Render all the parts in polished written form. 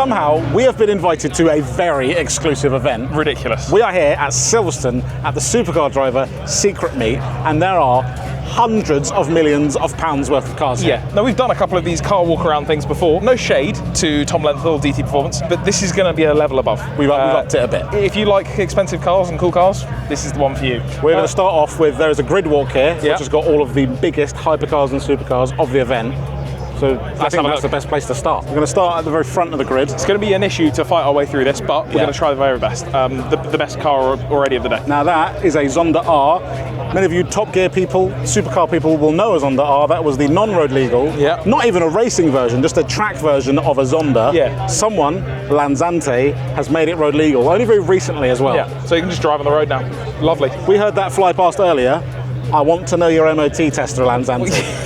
somehow we have been invited to a very exclusive event. Ridiculous. We are here at Silverstone at the Supercar Driver Secret Meet, and there are hundreds of millions of pounds worth of cars here. Yeah. Now, we've done a couple of these car walk-around things before. No shade to Tom Lenthal, DT Performance, but this is going to be a level above. We've upped it a bit. If you like expensive cars and cool cars, this is the one for you. We're going to start off with, there is a grid walk here, which has got all of the biggest hypercars and supercars of the event. So I think that's the best place to start. We're going to start at the very front of the grid. It's going to be an issue to fight our way through this, but we're going to try the very best. The best car already of the day. Now that is a Zonda R. Many of you Top Gear people, supercar people will know a Zonda R. That was the non-road legal, not even a racing version, just a track version of a Zonda. Yeah. Someone, Lanzante, has made it road legal, only very recently as well. Yeah, so you can just drive on the road now. Lovely. We heard that fly past earlier. I want to know your MOT tester, Lanzante.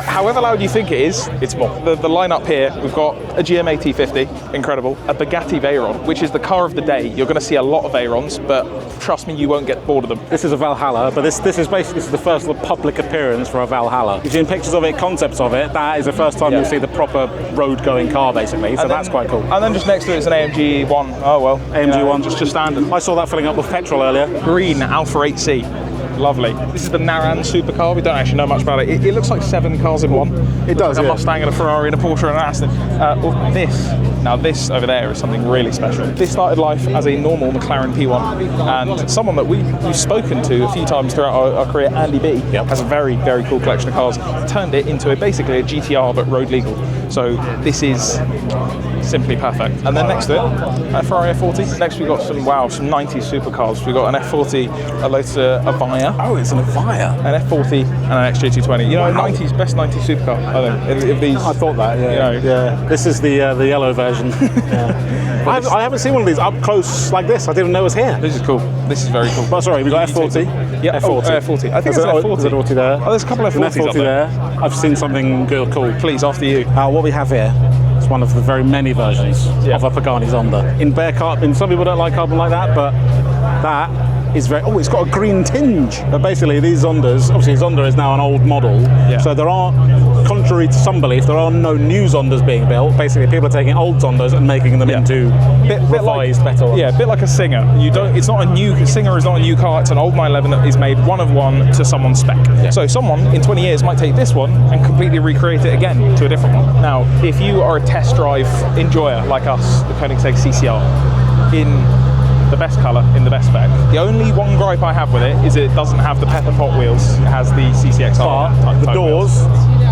However loud you think it is, it's more. The lineup here, we've got a GMA T50, incredible, a Bugatti Veyron, which is the car of the day. You're going to see a lot of Veyrons, but trust me, you won't get bored of them. This is a Valhalla, but this is basically the first public appearance for a Valhalla. You've seen pictures of it, concepts of it. That is the first time you'll see the proper road-going car, basically. So that's quite cool. And then just next to it is an AMG 1. Oh well, AMG 1, just standard. I saw that filling up with petrol earlier. Green Alpha 8C. Lovely. This is the Naran supercar. We don't actually know much about it. It looks like 7 cars in one. It does, like a Mustang and a Ferrari and a Porsche and an Aston. This over there is something really special. This started life as a normal McLaren P1, and someone that we've spoken to a few times throughout our career, Andy B, has a very, very cool collection of cars. Turned it into basically a GTR but road legal. So this is simply perfect. And then next to it, a Ferrari F40. Next we've got some 90s supercars. We've got an F40, a Lotus Avaya. Oh, it's an Avaya. An F40 and an XJ220. You know, 90s, best 90s supercar, I think. If these, I thought that, yeah. This is the yellow version. I haven't seen one of these up close like this. I didn't even know it was here. This is cool. This is very cool. But sorry, we've got F40. Yeah, F40. F40. I think there's an F40. There's an F40 there. Oh, there's a couple of F40s F40 there. I've seen something good, cool. Please, after you. What we have here is one of the very many versions of a Pagani Zonda. In bare carbon, some people don't like carbon like that, but that is very, it's got a green tinge. But basically these Zondas, obviously Zonda is now an old model, so there are, contrary to some belief, there are no new Zondas being built. Basically people are taking old Zondas and making them into revised, better ones. Yeah, a bit like a Singer. It's not a new, Singer is not a new car, it's an old 911 that is made one of one to someone's spec. So someone in 20 years might take this one and completely recreate it again to a different one. Now, if you are a test drive enjoyer like us, the Koenigsegg CCR, in the best colour, in the best spec. The only one gripe I have with it is it doesn't have the Pepper Pot wheels. It has the CCXR. The doors,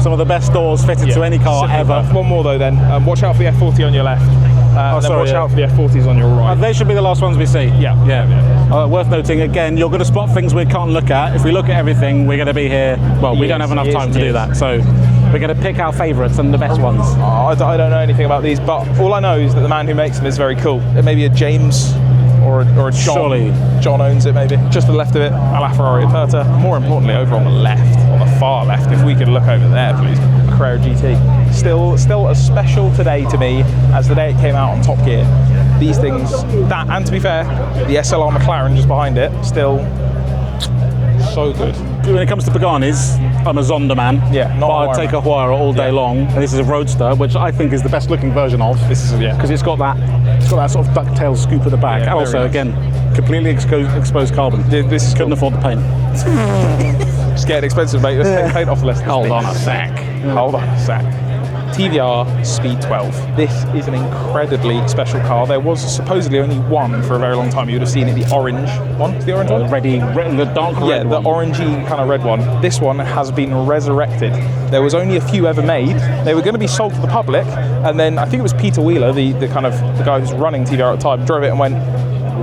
some of the best doors fitted to any car ever. One more though then. Watch out for the F40 on your left. Watch out for the F40s on your right. They should be the last ones we see. Worth noting, again, you're going to spot things we can't look at. If we look at everything, we're going to be here. Well, we don't have enough time to do that. So we're going to pick our favourites and the best ones. I don't know anything about these, but all I know is that the man who makes them is very cool. It may be a James or a John. Surely. John owns it, maybe. Just to the left of it, a La Ferrari Aperta. More importantly, over on the left, on the far left, if we could look over there, please. A Carrera GT. Still as special today to me as the day it came out on Top Gear. These things, and to be fair, the SLR McLaren just behind it, still so good. When it comes to Paganis, I'm a Zonda man. But I'd take a Huayra all day long. And this is a Roadster, which I think is the best looking version of. This is because it's got that sort of ducktail scoop at the back. And also, again, completely exposed carbon. This couldn't afford the paint. It's getting expensive, mate. Let's take the paint off the list. Hold on a sec. TVR Speed 12. This is an incredibly special car. There was supposedly only one for a very long time. You would have seen it, the orange one. Is the orange one? The dark red one. Yeah, the orangey kind of red one. This one has been resurrected. There was only a few ever made. They were going to be sold to the public, and then I think it was Peter Wheeler, the guy who's running TVR at the time, drove it and went,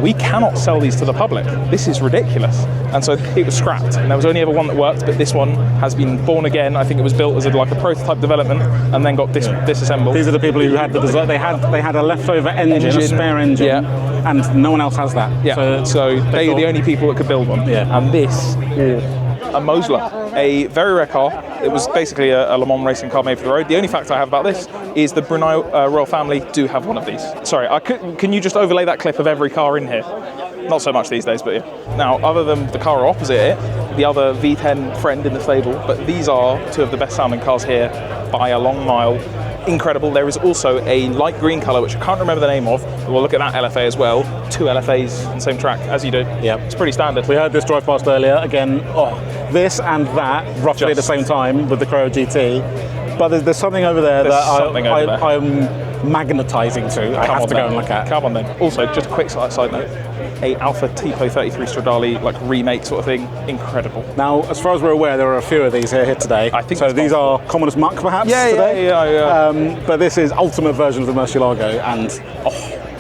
we cannot sell these to the public. This is ridiculous. And so it was scrapped. And there was only ever one that worked, but this one has been born again. I think it was built as a prototype development and then got disassembled. These are the people who had the design. They had a leftover engine, a spare engine, and no one else has that. Yeah. So they are the only people that could build one. Yeah. And this, a Mosler, a very rare car. It was basically a Le Mans racing car made for the road. The only fact I have about this is the Brunei royal family do have one of these. Sorry, can you just overlay that clip of every car in here? Not so much these days, but yeah. Now, other than the car opposite it, the other V10 friend in the stable, but these are two of the best sounding cars here by a long mile. incredible. There is also a light green colour, which I can't remember the name of. We'll look at that LFA as well. 2 LFAs on the same track, as you do. Yeah. It's pretty standard. We heard this drive past earlier. Again, this and that roughly at the same time with the Crow GT. But there's something over there I'm magnetising to. I have to go and look at. Come on then. Also, just a quick side note. A Alpha Tipo 33 Stradale like remake sort of thing, incredible. Now, as far as we're aware, there are a few of these here today. I think so. These are common as muck, perhaps. Today. Yeah. But this is ultimate version of the Murcielago, and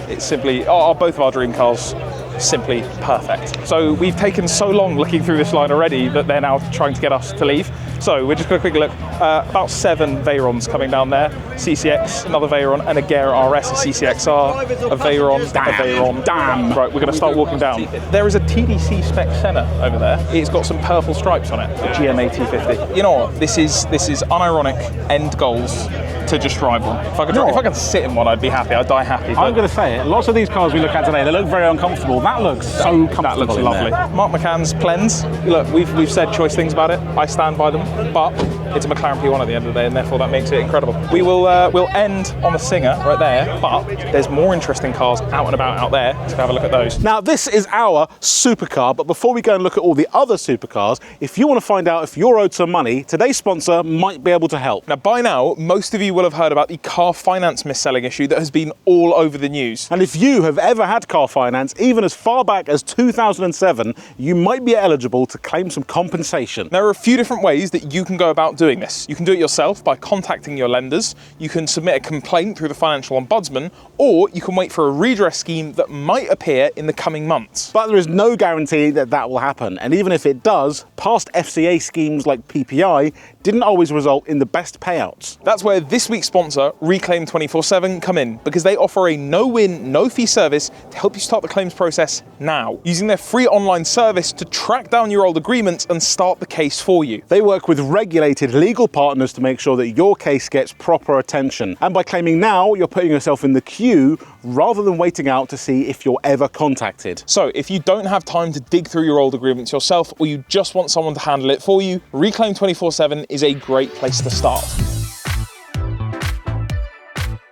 it's simply both of our dream cars. Simply perfect. So we've taken so long looking through this line already that they're now trying to get us to leave. So we're just going to quickly look. About 7 Veyrons coming down there. CCX, another Veyron, and a Gera RS, a CCXR, a Veyron, a Veyron. Damn! Right, we're going to start walking down. There is a TDC spec Senna over there. It's got some purple stripes on it, a GMA T50. You know what? This is unironic end goals to just drive one. If I could sit in one, I'd be happy. I'd die happy. I'm going to say it. Lots of these cars we look at today, they look very uncomfortable. That looks so comfortable. That looks lovely. Mark McCann's Plens. Look, we've said choice things about it. I stand by them, but it's a McLaren P1 at the end of the day, and therefore that makes it incredible. We'll end on the Singer right there, but there's more interesting cars out and about out there. Let's have a look at those. Now, this is our supercar, but before we go and look at all the other supercars, if you want to find out if you're owed some money, today's sponsor might be able to help. Now, by now, most of you will have heard about the car finance mis-selling issue that has been all over the news. And if you have ever had car finance, even as far back as 2007, you might be eligible to claim some compensation. There are a few different ways that you can go about doing this. You can do it yourself by contacting your lenders, you can submit a complaint through the Financial Ombudsman, or you can wait for a redress scheme that might appear in the coming months. But there is no guarantee that that will happen, and even if it does, past FCA schemes like PPI didn't always result in the best payouts. That's where this week's sponsor, Reclaim 24/7, come in, because they offer a no-win, no-fee service to help you start the claims process now, using their free online service to track down your old agreements and start the case for you. They work with regulated legal partners to make sure that your case gets proper attention. And by claiming now, you're putting yourself in the queue rather than waiting out to see if you're ever contacted. So if you don't have time to dig through your old agreements yourself, or you just want someone to handle it for you, Reclaim 24/7 is a great place to start.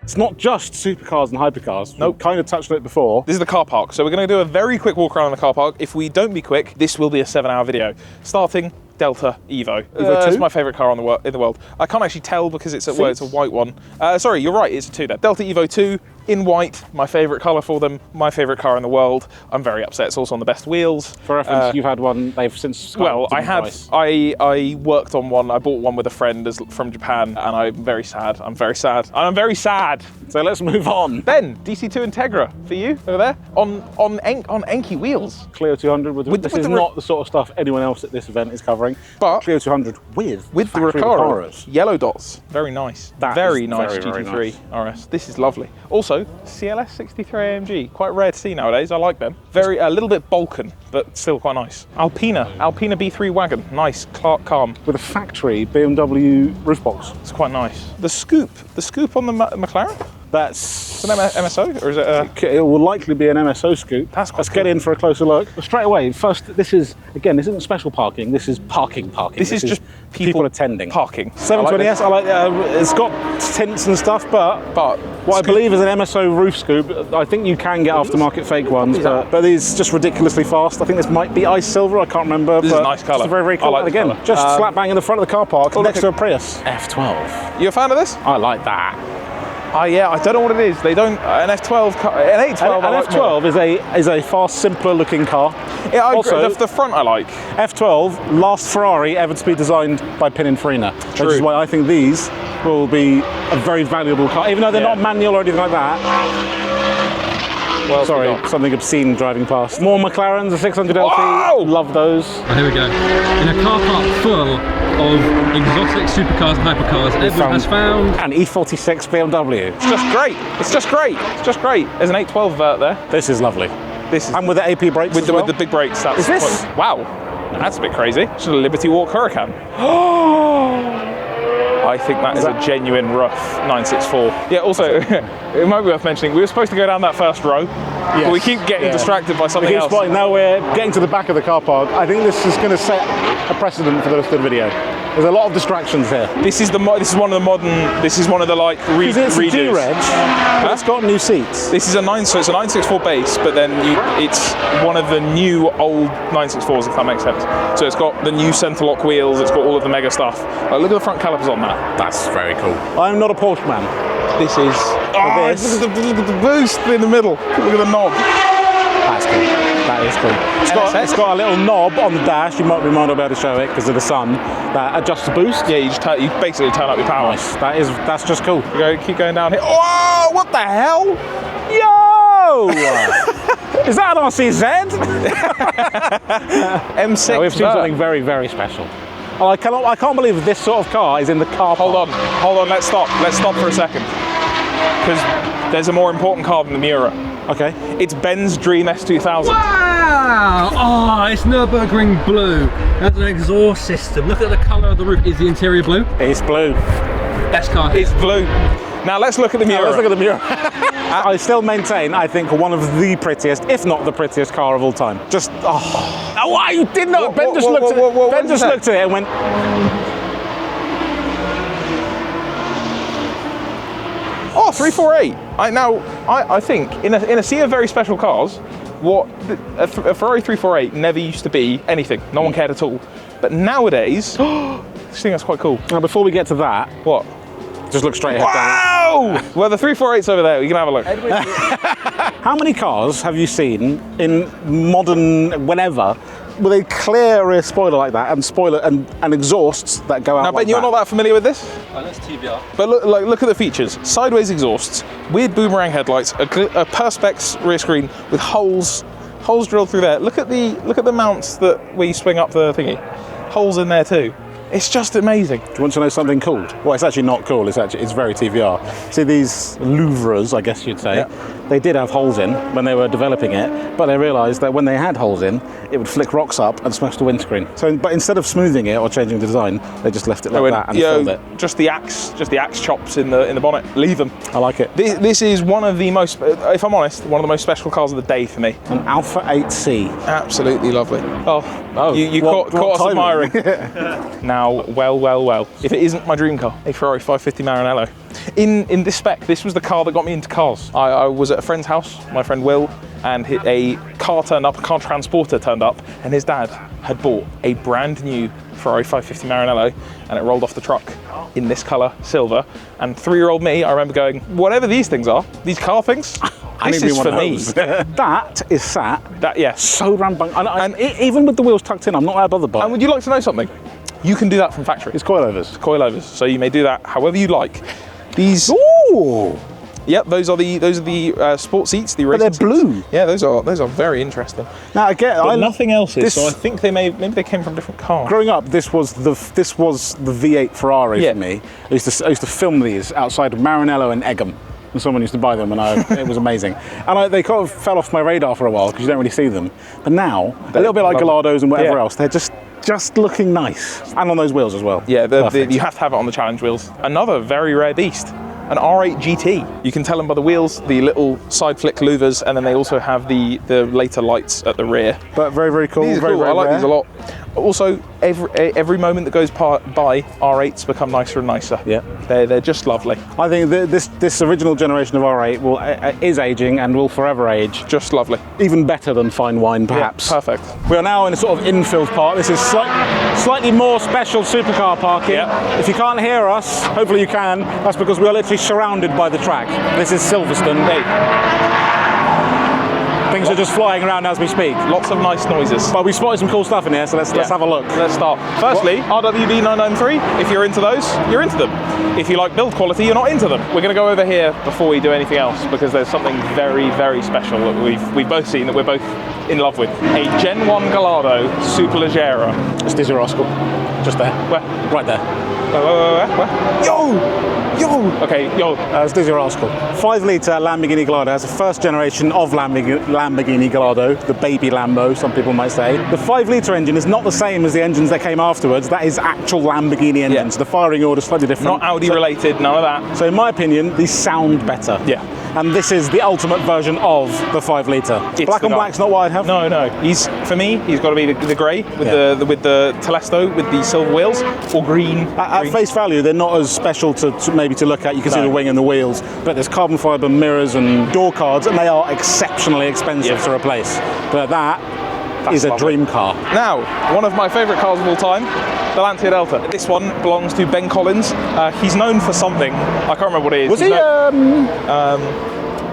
It's not just supercars and hypercars. Nope. We've kind of touched on it before. This is the car park, so we're going to do a very quick walk around the car park. If we don't be quick, this will be a 7-hour video. Starting Delta Evo. Evo 2? It's my favourite car in the world. I can't actually tell because it's a white one. Sorry, you're right, it's a 2 there. Delta Evo 2 in white, my favourite colour for them, my favourite car in the world. I'm very upset it's also on the best wheels. For reference, you've had one, they've since... Well, I worked on one, I bought one with a friend from Japan, and I'm very sad. I'm very sad. So let's move on. Ben, DC2 Integra for you over there on Enky wheels. Clio 200, this is not the sort of stuff anyone else at this event is covering. But Clio 200 with the factory Recaro. Recaros. Yellow dots. Very nice. Very nice very GT3 RS. This is lovely. Also, CLS 63 AMG. Quite rare to see nowadays. I like them. A little bit Balkan, but still quite nice. Alpina B3 wagon. Nice, calm. With a factory BMW roof box. It's quite nice. The scoop on the McLaren? That's an MSO, or is it it will likely be an MSO scoop. Let's get in for a closer look. But straight away, first, this isn't special parking, this is parking. This is just people attending. Parking. 720S, I like it's got tints and stuff, but what I believe is an MSO roof scoop. I think you can get aftermarket fake ones, but these just ridiculously fast. I think this might be ice silver, I can't remember. This is a nice colour. It's very, very cool. I like again, colour. just slap bang in the front of the car park next to a Prius. F12. You a fan of this? I like that. Yeah, I don't know what it is. They don't an F12, an A12. An F12 is a far simpler looking car. Yeah, I also, agree. The front I like. F12, last Ferrari ever to be designed by Pininfarina. True. Which is why I think these will be a very valuable car, even though they're not manual or anything like that. Well, sorry, something obscene driving past. More McLarens, the 600 LT. Whoa! Love those. Oh, here we go. In a car park full of exotic supercars and hypercars, everyone has found an E46 BMW. It's just great. There's an 812 vert there. This is lovely. And with the AP brakes with the big brakes. That's is this? Wow, that's a bit crazy. It's a Liberty Walk Huracan. I think that is a genuine rough 964. Yeah, also, it might be worth mentioning, we were supposed to go down that first row, but we keep getting distracted by something else. Now we're getting to the back of the car park. I think this is going to set a precedent for the rest of the video. There's a lot of distractions here. This is one of the modern. This is one of the like Because it's a redos. G-Reg, but it's got new seats. This is so it's a 964 base, but then it's one of the new old 964s, if that makes sense. So it's got the new centre lock wheels. It's got all of the mega stuff. Like, look at the front calipers on that. That's very cool. I'm not a Porsche man. This is. Oh, this. look at the boost in the middle. Look at the knob. That's cool. That is cool. It's got a little knob on the dash. We might not be able to show it because of the sun. That adjusts the boost. Yeah, you basically turn up your power. Nice. That's just cool. Keep going down here. Whoa! What the hell? Yo! Is that an RCZ? M6. No, we've seen something very, very special. Oh, I can't believe this sort of car is in the car park. Hold on. Let's stop for a second. Because there's a more important car than the Miura. Okay. It's Ben's Dream S2000. Wow! Oh, it's Nürburgring blue. That's an exhaust system. Look at the colour of the roof. Is the interior blue? It's blue. Best car here. It's blue. Now let's look at the Miura. Let's look at the Miura. I still maintain, I think, one of the prettiest, if not the prettiest car of all time. Just, oh, why you did not? Ben just looked at it and went. Oh, 348. I think in a sea of very special cars, a Ferrari 348 never used to be anything. No one cared at all. But nowadays, I think that's quite cool. Now, before we get to that, What? just look straight ahead. Wow! Well, the 348's over there. You can have a look. How many cars have you seen in modern whenever with a clear rear spoiler like that and and exhausts that go out? Now, like Ben, you're not that familiar with this? That's TBR. But look at the features. Sideways exhausts, weird boomerang headlights, a perspex rear screen with holes drilled through there. Look at the mounts where you swing up the thingy. Holes in there too. It's just amazing. Do you want to know something cool? Well, it's actually not cool. It's very TVR. See these louvres, I guess you'd say. Yeah. They did have holes in when they were developing it, but they realised that when they had holes in, it would flick rocks up and smash the windscreen. So, but instead of smoothing it or changing the design, they just left it like that and filled it. Just the axe chops in the bonnet. Leave them. I like it. This is one of the most, if I'm honest, one of the most special cars of the day for me. An Alpha 8C. Absolutely lovely. Oh, you what caught us timing? admiring. Now, well. If it isn't my dream car, a Ferrari 550 Maranello. In this spec, this was the car that got me into cars. I was at a friend's house, my friend Will, and a car transporter turned up, and his dad had bought a brand new Ferrari 550 Maranello, and it rolled off the truck in this colour, silver. And 3-year-old me, I remember going, whatever these things are, these car things, this is for me. That is sat. So rambang. And even with the wheels tucked in, I'm not that bothered by it. And would you like to know something? You can do that from factory. It's coilovers. Coilovers. So you may do that however you like. These. Ooh. Yep, those are the sport seats. The But they're racing blue. Seats. Yeah, those are very interesting. Now again, But nothing else is. So I think maybe they came from different cars. Growing up, this was the V8 Ferrari for me. I used to film these outside of Maranello and Egham. And someone used to buy them, and it was amazing. And they kind of fell off my radar for a while because you don't really see them. But now, a little bit like Galados and whatever else, they're just looking nice, and on those wheels as well. Yeah, you have to have it on the challenge wheels. Another very rare beast, an R8 GT. You can tell them by the wheels, the little side flick louvers, and then they also have the later lights at the rear. But very, very cool. These are very, cool. very I like rare. these a lot. Also, every moment that goes by, R8s become nicer and nicer. Yeah, they're just lovely. I think this original generation of R8 is aging and will forever age. Just lovely. Even better than fine wine, perhaps. Yeah, perfect. We are now in a sort of infield park. This is slightly more special supercar parking. Yeah. If you can't hear us, hopefully you can. That's because we are literally surrounded by the track. This is Silverstone. Things are just flying around as we speak. Lots of nice noises. But we spotted some cool stuff in here, so let's have a look. Let's start. Firstly, RWB 993. If you're into those, you're into them. If you like build quality, you're not into them. We're going to go over here before we do anything else because there's something very, very special that we've both seen that we're both in love with. A Gen 1 Gallardo Superleggera. It's Dizzy Rascal. Just there. Where? Right there. Where? Yo! Okay, yo. It's Dizzy Rascal. 5-litre Lamborghini Gallardo has the first generation of Lamborghini Gallardo, the baby Lambo, some people might say. The 5-litre engine is not the same as the engines that came afterwards. That is actual Lamborghini engines. The firing order is slightly different. Not Audi related, none of that. So in my opinion, these sound better. Yeah. And this is the ultimate version of the 5 litre. Black on black's not what I'd have. No. For me, he's got to be the grey with the Telesto with the silver wheels, or green. At face value, they're not as special to maybe to look at. You can see the wing and the wheels, but there's carbon fibre mirrors and door cards, and they are exceptionally expensive to replace. But that's a lovely dream car. Now, one of my favourite cars of all time, the Lancia Delta. This one belongs to Ben Collins. He's known for something. I can't remember what it is. Was he?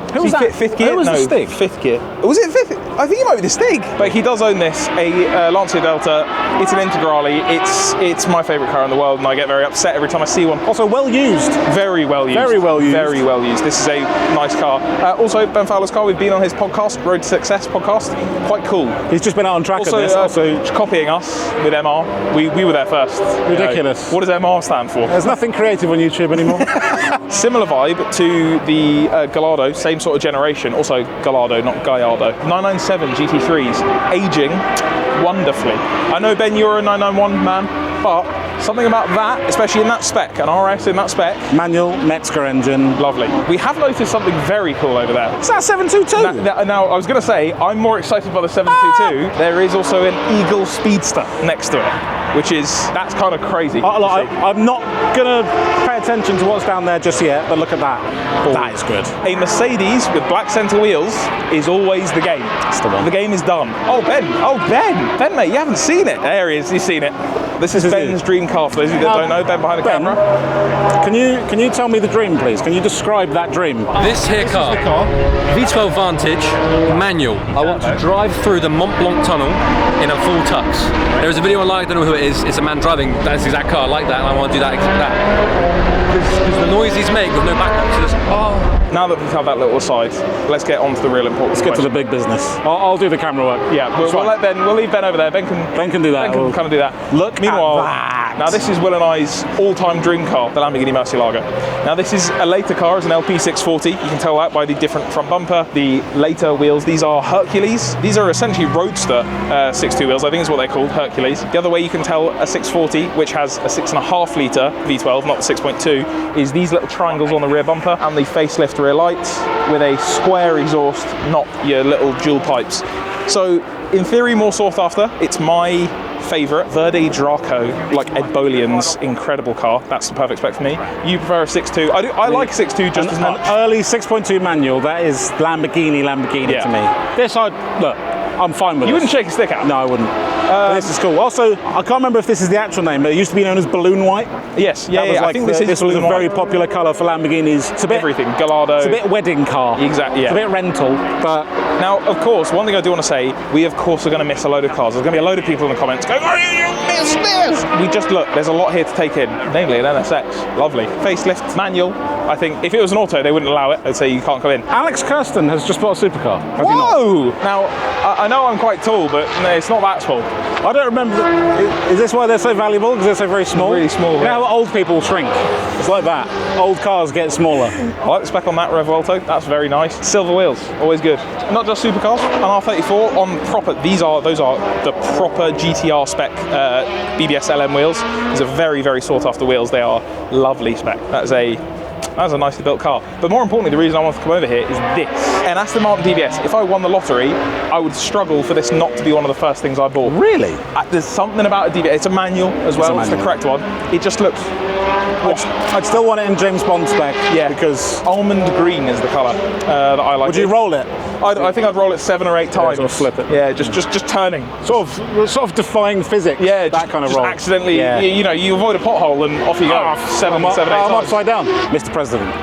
Who was that? Fifth gear? Who was no, the Stig? Fifth gear. Was it fifth? I think it might be the Stig. But he does own this, a Lancia Delta. It's an Integrale. It's my favourite car in the world, and I get very upset every time I see one. Also well used. Very well used. Very well used. Very well used. This is a nice car. Also, Ben Fowler's car. We've been on his podcast, Road to Success podcast. Quite cool. He's just been out on track Also, of this. Also copying us with MR. We were there first. Ridiculous. What does MR stand for? There's nothing creative on YouTube anymore. Similar vibe to the Gallardo, same sort of generation. Also Gallardo, not Gallardo. 997 GT3s, aging wonderfully. I know, Ben, you're a 991 man, but something about that, especially in that spec, an RS in that spec. Manual Metzger engine. Lovely. We have noticed something very cool over there. Is that 722? Now, I was going to say, I'm more excited by the 722. There is also an Eagle Speedster next to it, which is, that's kind of crazy. I'm not going to pay attention to what's down there just yet, but look at that. That is good. A Mercedes with black centre wheels is always the game. That's the one. The game is done. Oh, Ben. Ben, mate, you haven't seen it. There he is. You've seen it. This is Ben's dream car. For those of you that don't know, Ben behind the camera. Can you tell me the dream, please? Can you describe that dream? This here car, V12 Vantage, manual. I want to drive through the Mont Blanc tunnel in a full tux. There is a video online, I don't know who it is, it's a man driving that exact car like that, and I want to do that exact that. Because the noise these make with no backboxes. Now that we've had that little aside, let's get on to the real important Let's get to the big business. I'll do the camera work. Yeah, we'll leave Ben over there. Ben can do that. Ben can kind of do that. Look Meanwhile, at that. Now this is Will and I's all-time dream car, the Lamborghini Murcielago. Now this is a later car, it's an LP640. You can tell that by the different front bumper, the later wheels. These are Hercules. These are essentially Roadster 6.2 wheels. I think is what they're called, Hercules. The other way you can tell a 640, which has a 6.5 litre V12, not the 6.2, is these little triangles on the rear bumper and the facelift rear lights with a square exhaust, not your little dual pipes. So in theory, more sought after. It's my favourite, Verde Draco, like Ed Bolian's incredible car. That's the perfect spec for me. You prefer a 6.2? I like 6.2 just as much. An early 6.2 manual, that is Lamborghini to me. This, I'm fine with You this. wouldn't shake a stick at? No, I wouldn't. This is cool. Also, I can't remember if this is the actual name, but it used to be known as Balloon White. Yes, I think this was a very popular colour for Lamborghinis. It's a bit everything. Gallardo. It's a bit wedding car. Exactly. Yeah. It's a bit rental, but now, of course, one thing I do want to say, we of course are going to miss a load of cars. There's going to be a load of people in the comments going, "Oh, you missed this!" We just look. There's a lot here to take in, namely an NSX. Lovely facelift, manual. I think if it was an auto, they wouldn't allow it. They'd say you can't come in. Alex Kirsten has just bought a supercar. Has he not? Whoa! Now, I know I'm quite tall, but no, it's not that small. I don't remember. Is this why they're so valuable? Because they're so very small? Really small. You know how old people shrink? It's like that. Old cars get smaller. I like the spec on that Revuelto. That's very nice. Silver wheels, always good. Not just supercars. An R34 on proper. Those are the proper GTR spec BBS LM wheels. These are very, very sought after wheels. They are lovely spec. That's a nicely built car. But more importantly, the reason I want to come over here is this. An Aston Martin DBS. If I won the lottery, I would struggle for this not to be one of the first things I bought. Really? There's something about a DBS. It's a manual as well. It's the correct one. It just looks... I'd still want it in James Bond spec. Yeah. Because... almond green is the colour that I like. Would you roll it? I think I'd roll it 7 or 8 times. Sort of flip it. Yeah, just turning. Sort of defying physics. Yeah, that kind of just roll. Accidentally, yeah. you avoid a pothole and off you go. 7, 8 I'm times. upside down. Mr. President,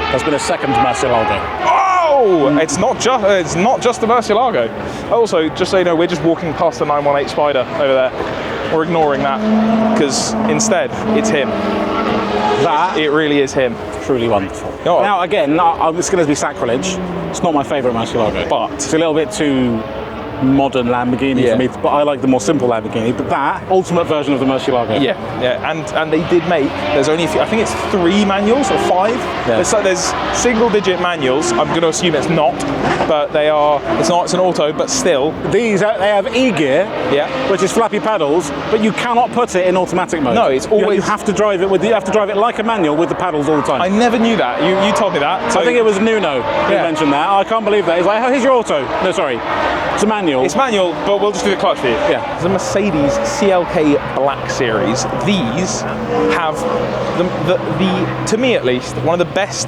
there's been a second Murcielago. Oh! It's not just the Murcielago. Also, just so you know, we're just walking past the 918 Spider over there. We're ignoring that because instead it's him. It really is him. Truly wonderful. Oh. Now, again, it's going to be sacrilege. It's not my favourite Murcielago, but it's a little bit too modern Lamborghini for me, but I like the more simple Lamborghini. But that ultimate version of the Murcielago. Yeah, and they did make. There's only a few, I think it's 3 manuals or 5. Yeah. There's single-digit manuals. I'm going to assume it's not, but they are. It's not. It's an auto, but still. These they have e-gear, which is flappy pedals, but you cannot put it in automatic mode. No, it's always. You have to drive it with. You have to drive it like a manual with the pedals all the time. I never knew that. You told me that. So I think it was Nuno who mentioned that. I can't believe that. He's like, oh, here's your auto. No, sorry, it's a manual. It's manual, but we'll just do the clutch for you. Yeah. The Mercedes CLK Black Series. These have the to me at least, one of the best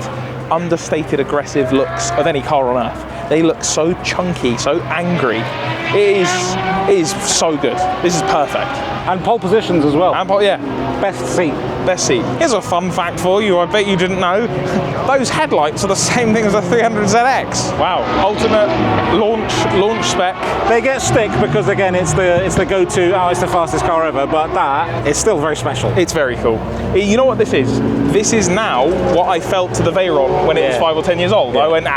understated aggressive looks of any car on earth. They look so chunky, so angry. It is so good. This is perfect. And pole positions as well. And Best seat. best seat. Here's a fun fact for you, I bet you didn't know. Those headlights are the same thing as the 300ZX. Wow. Ultimate launch spec. They get stick because again it's the go-to, it's the fastest car ever, but that is still very special. It's very cool. You know what this is? This is now what I felt to the Veyron when it was 5 or 10 years old. I went,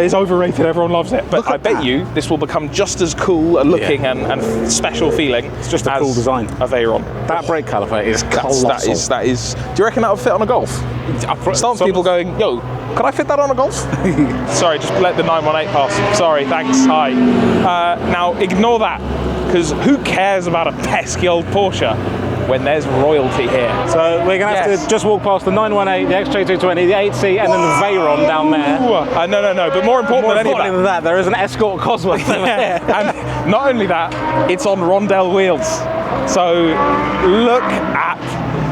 it's overrated, everyone loves it. But I bet you this will become just as cool and looking and special feeling. It's just a cool design. A Veyron. That brake caliper is colossal. That is. Do you reckon that would fit on a Golf? Some people going, yo, can I fit that on a Golf? Sorry, just let the 918 pass. Sorry, thanks, hi. Now, ignore that, because who cares about a pesky old Porsche when there's royalty here? So we're going to have to just walk past the 918, the XJ220, the 8C, and then the Veyron down there. No, but more important than that, there is an Escort Cosworth over there. And not only that, it's on Rondell wheels. So look at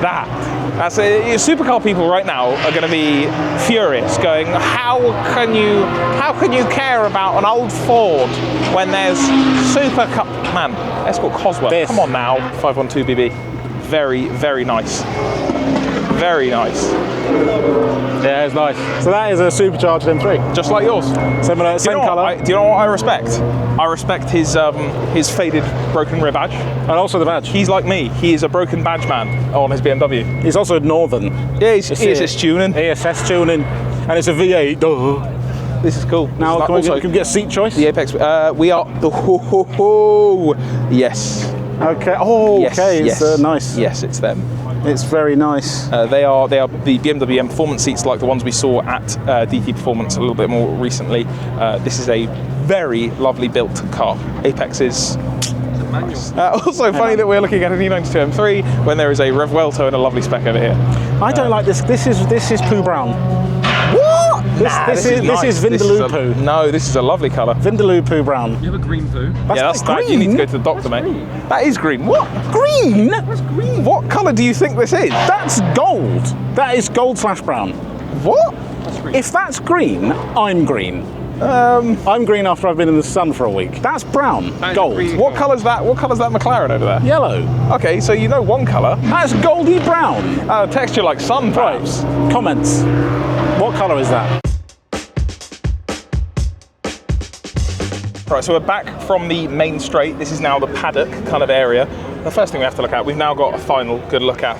that. That's supercar people right now are going to be furious, going, how can you care about an old Ford when there's supercar? Man, Escort Cosworth. Come on now, 512BB. Very, very nice. Very nice. Yeah, it's nice. So that is a supercharged M3, just like yours. Same colour. Do you know what I respect? I respect his faded broken rear badge. And also the badge. He's like me. He is a broken badge man on his BMW. He's also Northern. Yeah, he's ESS tuning. ESS tuning. And it's a V8. Duh. This is cool. Now, can we get seat choice? The Apex. We are. Yes. Okay. Oh, yes, okay. Yes. It's nice. Yes, it's them. It's very nice. They are the BMW M Performance seats, like the ones we saw at DT Performance a little bit more recently. This is a very lovely built car. Apex is nice. Also funny that we're looking at an E92 M3 when there is a Revuelto and a lovely spec over here. I don't like this. This is poo brown. What? This is Vindaloo poo. No, this is a lovely colour. Vindaloo poo brown. You have a green poo? That's green. You need to go to the doctor, mate. That is green. What? Green? That's green. What colour do you think this is? That's gold. That is gold/brown. What? If that's green, I'm green. I'm green after I've been in the sun for a week. That's brown. Gold. What colour's that? What colour's that McLaren over there? Yellow. Okay, so you know one colour. That's goldy brown. Texture like sun, perhaps. Right. Comments. What colour is that? Right, so we're back from the main straight. This is now the paddock kind of area. The first thing we have to look at, we've now got a final good look at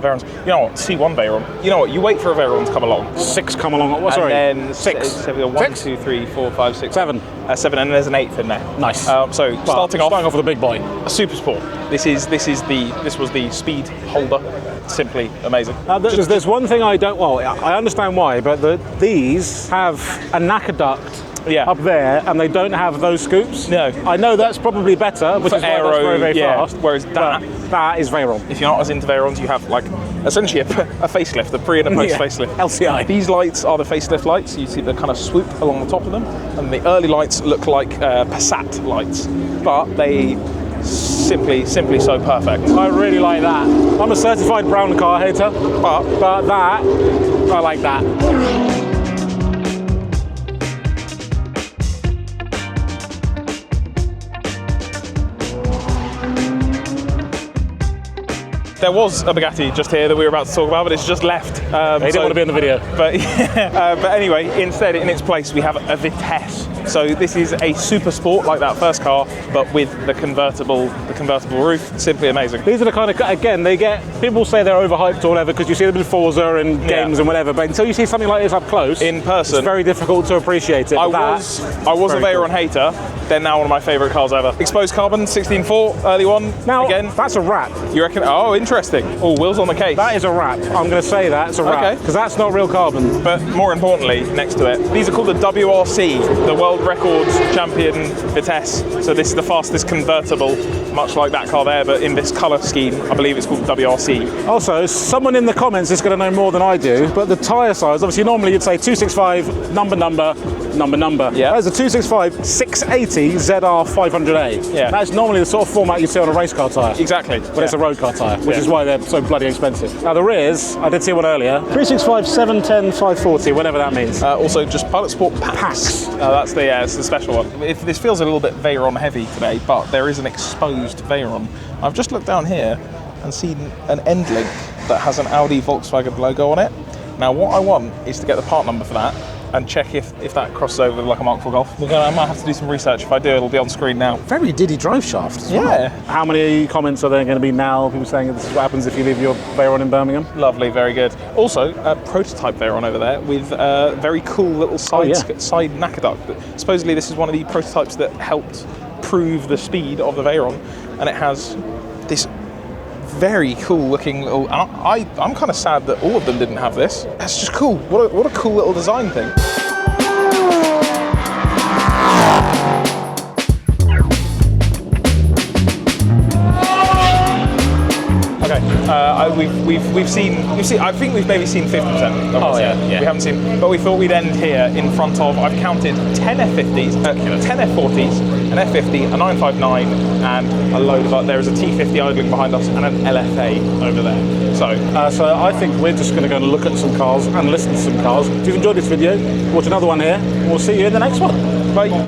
Veyrons. You know what, C1 Veyron. You know what, you wait for a Veyron to come along. 6 come along. What? Sorry. And then six. 1, 2, 3, 4, 5, 6. 7. 7, and there's an 8th in there. Nice. Starting off with a big boy. A Super Sport. This was the speed holder. Simply amazing. There's one thing I don't. Well, I understand why, but these have a knacker duct. Up there, and they don't have those scoops. No. I know that's probably better, which is why that's very, very fast. Whereas that is Veyron. If you're not as into Veyrons, you have like essentially a facelift, a pre and a post facelift. LCI. These lights are the facelift lights. You see the kind of swoop along the top of them, and the early lights look like Passat lights, but they simply so perfect. I really like that. I'm a certified brown car hater, but that I like that. There was a Bugatti just here that we were about to talk about, but it's just left. They didn't want to be in the video. But anyway, instead, in its place, we have a Vitesse So this is a super sport like that first car, but with the convertible roof. Simply amazing. These are the kind of, again, people say they're overhyped or whatever because you see them in Forza and games and whatever, but until you see something like this up close, in person, it's very difficult to appreciate it. I was a Veyron hater, they're now one of my favourite cars ever. Exposed carbon, 16.4, early one. Now, again, that's a wrap. You reckon? Oh, interesting. Oh, wheels on the case. That is a wrap. I'm going to say that, it's a wrap, because that's not real carbon. But more importantly, next to it, these are called the WRC, the World Records Champion Vitesse. So this is the fastest convertible, much like that car there, but in this colour scheme, I believe it's called WRC. Also, someone in the comments is going to know more than I do, but the tyre size, obviously normally you'd say 265, number. Yeah. That is a 265 680 ZR 500A. Yeah. That's normally the sort of format you see on a race car tyre. Exactly. But it's a road car tyre, which is why they're so bloody expensive. Now the rears, I did see one earlier, 365 710 540, whatever that means. Also, just Pilot Sport Pax. That's it's the special one. If this feels a little bit Veyron heavy today, but there is an exposed Veyron. I've just looked down here and seen an end link that has an Audi Volkswagen logo on it. Now what I want is to get the part number for that and check if that crosses over with like a Mark IV Golf. I might have to do some research. If I do, it'll be on screen now. Very diddy drive shaft as well. Yeah. How many comments are there going to be now? People saying this is what happens if you leave your Veyron in Birmingham? Lovely, very good. Also, a prototype Veyron over there with a very cool little side knacker duct. Supposedly this is one of the prototypes that helped prove the speed of the Veyron, and it has this very cool looking little. I'm kind of sad that all of them didn't have this. That's just cool. What a cool little design thing. We've seen. I think we've maybe seen 50%. Oh yeah. We haven't seen, but we thought we'd end here in front of. I've counted 10 F50s, 10 F40s, an F50, a 959, and a load of. There is a T50 idling behind us and an LFA over there. So I think we're just going to go and look at some cars and listen to some cars. If you've enjoyed this video, watch another one here. We'll see you in the next one. Bye.